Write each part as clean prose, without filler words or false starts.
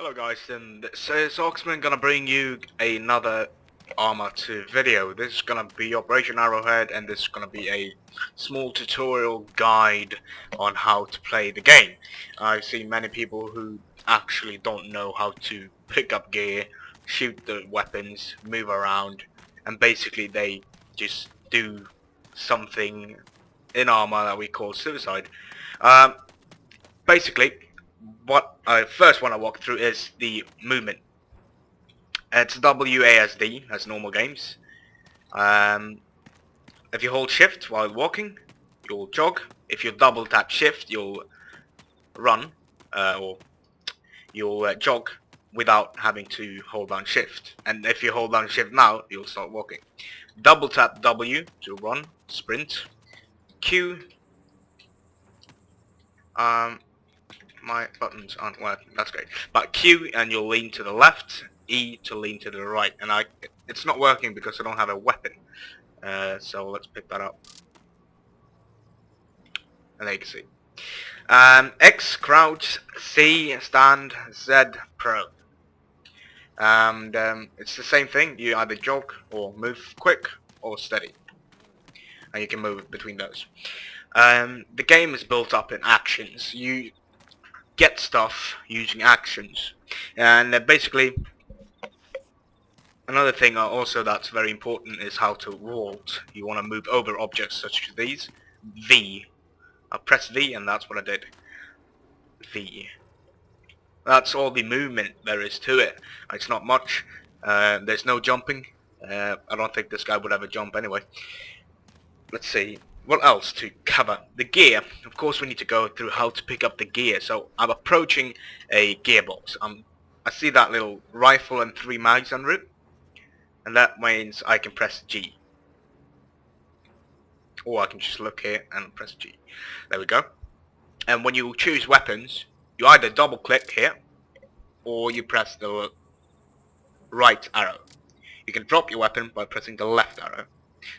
Hello guys, and so it's Oxman gonna bring you another Arma 2 video. This is gonna be Operation Arrowhead, and this is gonna be a small tutorial guide on how to play the game. I've seen many people who actually don't know how to pick up gear, shoot the weapons, move around, and basically they just do something in Arma that we call suicide. Basically, what I first want to walk through is the movement. It's WASD as normal games. If you hold shift while walking, you'll jog. If you double tap shift, you'll run, or you'll jog without having to hold down shift. And if you hold down shift now, you'll start walking. Double tap W to run, sprint. Q, my buttons aren't working, that's great. But Q and you'll lean to the left, E to lean to the right. And it's not working because I don't have a weapon. So let's pick that up. And there you can see. X, crouch, C, stand, Z, pro. And it's the same thing, you either jog or move quick or steady. And you can move between those. The game is built up in actions. You get stuff using actions, and basically another thing also that's very important is how to vault. You want to move over objects such as these. V. I press V and that's what I did. V. That's all the movement there is to it. It's not much. There's no jumping. I don't think this guy would ever jump anyway. Let's see. What else to cover? The gear. Of course we need to go through how to pick up the gear. So I'm approaching a gearbox. I see that little rifle and 3 mags under it. And that means I can press G. Or I can just look here and press G. There we go. And when you choose weapons, you either double click here, or you press the right arrow. You can drop your weapon by pressing the left arrow.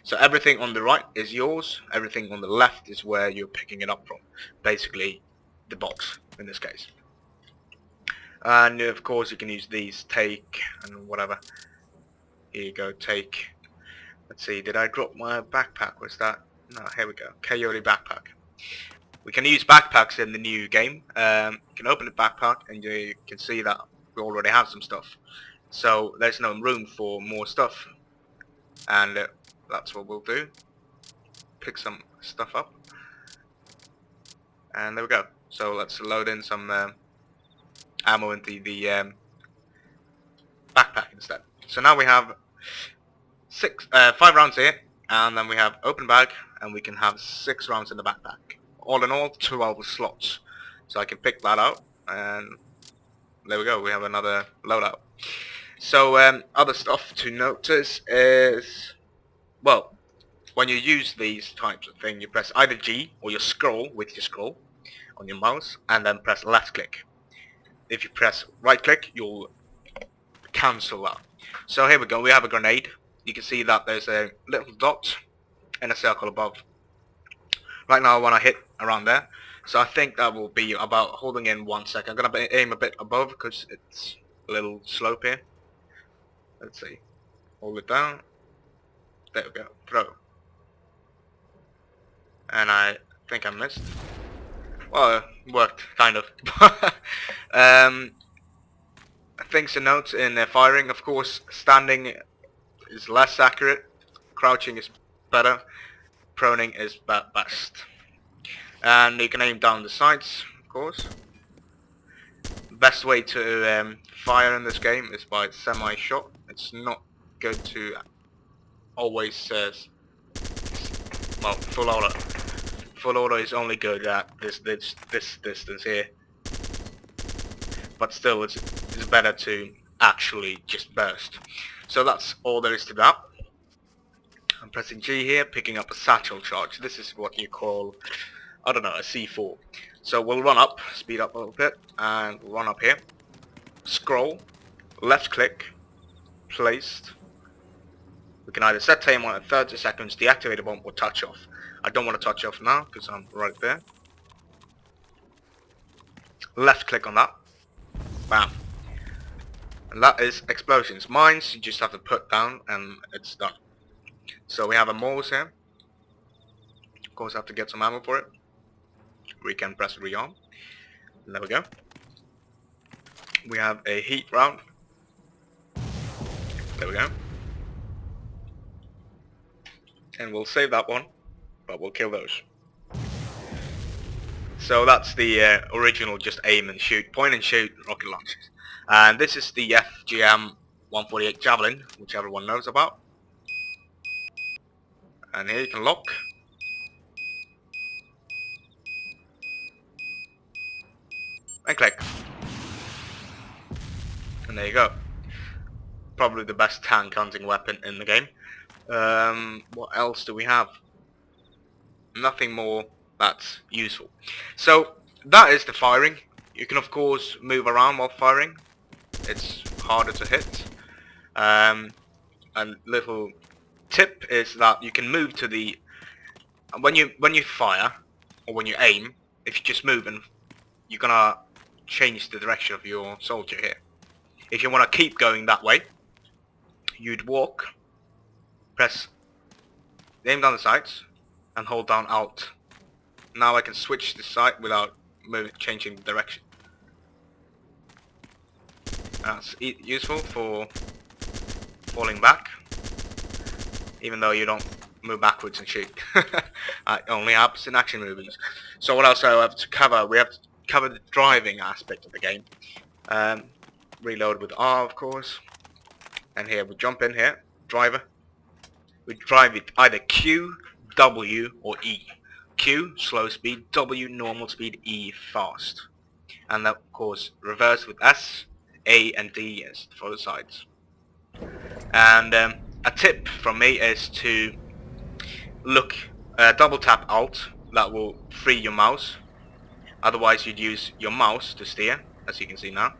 So everything on the right is yours, everything on the left is where you're picking it up from. Basically, the box, in this case. And of course you can use these, take, and whatever. Here you go, take. Let's see, did I drop my backpack? Was that? No, here we go, Coyote backpack. We can use backpacks in the new game. You can open the backpack and you can see that we already have some stuff. So there's no room for more stuff. And that's what we'll do. Pick some stuff up. And there we go. So let's load in some ammo into the backpack instead. So now we have 5 rounds here. And then we have open bag. And we can have 6 rounds in the backpack. All in all, 12 slots. So I can pick that out. And there we go. We have another loadout. So other stuff to notice is, well, when you use these types of thing, you press either G or you scroll with your scroll on your mouse and then press left click. If you press right click, you'll cancel that. So here we go, we have a grenade. You can see that there's a little dot and a circle above. Right now I want to hit around there. So I think that will be about holding in 1 second. I'm going to aim a bit above because it's a little slope here. Let's see. Hold it down. There we go. Throw. And I think I missed. Well, it worked, kind of. Things to note in firing, of course, standing is less accurate. Crouching is better. Proning is best. And you can aim down the sights, of course. Best way to fire in this game is by semi-shot. It's not good to always well, full auto. Full auto is only good at this distance here. But still, it's better to actually just burst. So that's all there is to that. I'm pressing G here, picking up a satchel charge. This is what you call, I don't know, a C4. So we'll run up, speed up a little bit, and we'll run up here. Scroll, left click, placed. We can either set timer at 30 seconds, deactivate the bomb, or touch off. I don't want to touch off now because I'm right there. Left click on that. Bam. and that is explosions. Mines you just have to put down and it's done. So we have a Morse here. Of course I have to get some ammo for it. We can press rearm. There we go. We have a heat round. There we go. And we'll save that one, but we'll kill those. So that's the original just aim and shoot, point and shoot rocket launchers. And this is the FGM 148 javelin, which everyone knows about. And here you can lock. And click. And there you go. Probably the best tank hunting weapon in the game. What else do we have? Nothing more that's useful. So that is the firing. You can of course move around while firing. It's harder to hit. And little tip is that you can move to the when you fire or when you aim, if you just move and you're gonna change the direction of your soldier here. If you want to keep going that way, you'd walk, press aim down the sights and hold down Alt. Now I can switch the sight without changing the direction. That's useful for falling back, even though you don't move backwards and shoot. It only happens in action movies. So what else do I have to cover? We have to cover the driving aspect of the game. Reload with R, of course. And here we jump in here, driver. We drive it either Q, W or E. Q, slow speed, W, normal speed, E, fast. And of course reverse with S, A and D is for the sides. And a tip from me is to look, double tap Alt, that will free your mouse. Otherwise you'd use your mouse to steer, as you can see now.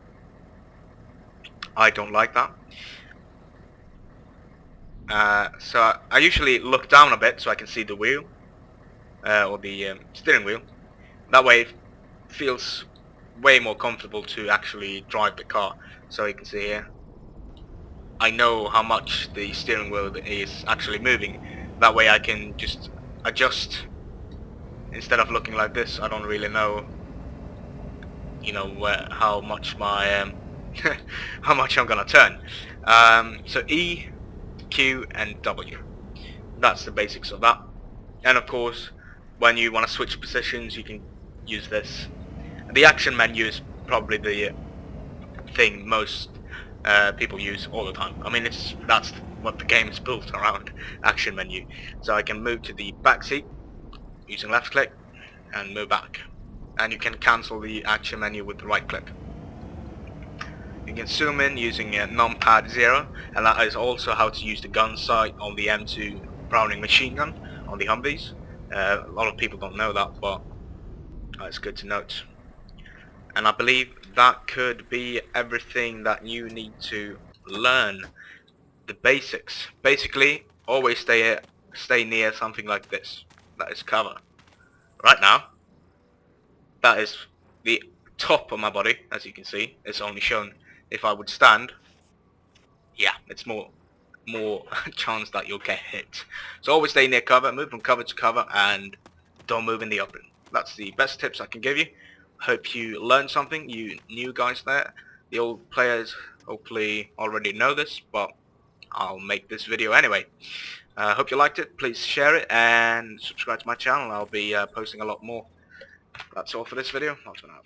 I don't like that. So I usually look down a bit so I can see the wheel, or the steering wheel. That way it feels way more comfortable to actually drive the car. So you can see here, I know how much the steering wheel is actually moving. That way I can just adjust. Instead of looking like this, I don't really know, you know, how much my how much I'm gonna turn. So E, Q and W. That's the basics of that. And of course, when you want to switch positions, you can use this. The action menu is probably the thing most people use all the time. I mean, that's what the game is built around, action menu. So I can move to the back seat using left click and move back. And you can cancel the action menu with the right click. You can zoom in using numpad 0, and that is also how to use the gun sight on the M2 Browning machine gun on the Humvees. A lot of people don't know that, but it's good to note. And I believe that could be everything that you need to learn. The basics. Basically, always stay near something like this. That is cover. Right now, that is the top of my body, as you can see. It's only shown. If I would stand, yeah, it's more chance that you'll get hit. So always stay near cover, move from cover to cover, and don't move in the open. That's the best tips I can give you. Hope you learned something, you new guys there. The old players hopefully already know this, but I'll make this video anyway. Hope you liked it. Please share it and subscribe to my channel. I'll be posting a lot more. That's all for this video. I'll turn out.